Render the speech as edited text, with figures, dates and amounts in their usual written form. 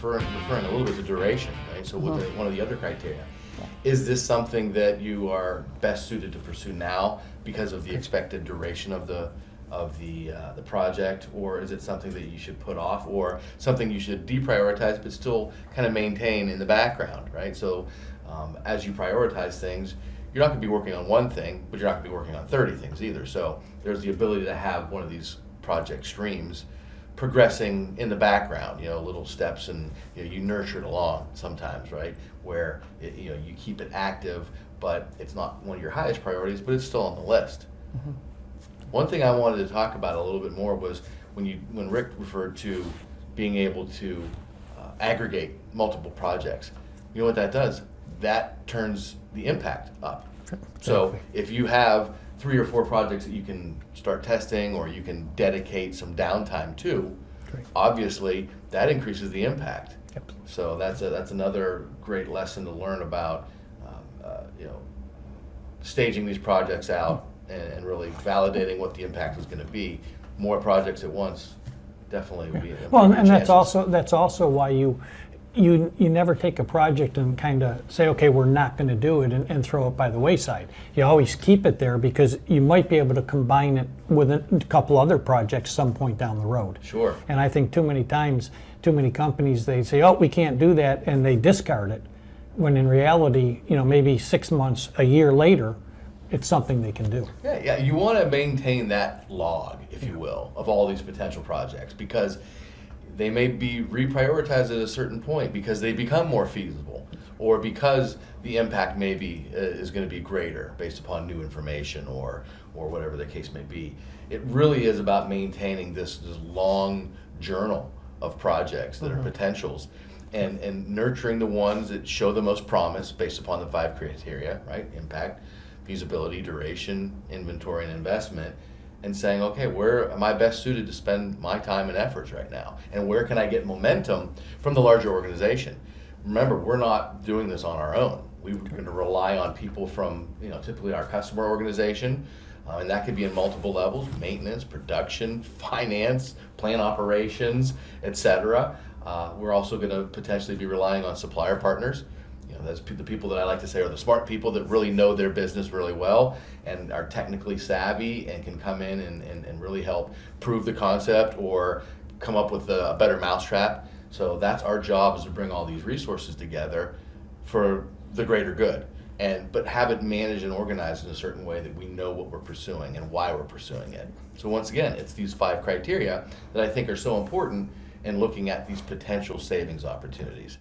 referring a little bit to duration, right? So with one of the other criteria, is this something that you are best suited to pursue now because of the expected duration of the project, or is it something that you should put off, or something you should deprioritize but still kind of maintain in the background, right? So as you prioritize things, you're not going to be working on one thing, but you're not going to be working on 30 things either. So there's the ability to have one of these project streams progressing in the background, little steps, and you nurture it along sometimes, right? Where you keep it active, but it's not one of your highest priorities, but it's still on the list. Mm-hmm. One thing I wanted to talk about a little bit more was when Rick referred to being able to aggregate multiple projects. You know what that does? That turns the impact up. So if you have 3 or 4 projects that you can start testing, or you can dedicate some downtime to, obviously that increases the impact. Yep. So that's another great lesson to learn about, staging these projects out and really validating what the impact is going to be. More projects at once definitely would be. Well, and that's also why you never take a project and kind of say, okay, we're not going to do it, and throw it by the wayside. You always keep it there because you might be able to combine it with a couple other projects some point down the road. Sure. And I think too many times, too many companies, they say, oh, we can't do that, and they discard it, when in reality, maybe 6 months, a year later, it's something they can do. Yeah, you want to maintain that log, if you will, of all these potential projects, because they may be reprioritized at a certain point because they become more feasible, or because the impact maybe is going to be greater based upon new information, or whatever the case may be. It really is about maintaining this long journal of projects that are potentials, and nurturing the ones that show the most promise based upon the 5 criteria, right? Impact, feasibility, duration, inventory, and investment. And saying, okay, where am I best suited to spend my time and efforts right now? And where can I get momentum from the larger organization? Remember, we're not doing this on our own. We're going to rely on people from, typically our customer organization, and that could be in multiple levels: maintenance, production, finance, plant operations, etc. We're also going to potentially be relying on supplier partners. That's the people that I like to say are the smart people that really know their business really well and are technically savvy and can come in and really help prove the concept or come up with a better mousetrap. So that's our job, is to bring all these resources together for the greater good, but have it managed and organized in a certain way that we know what we're pursuing and why we're pursuing it. So once again, it's these 5 criteria that I think are so important in looking at these potential savings opportunities.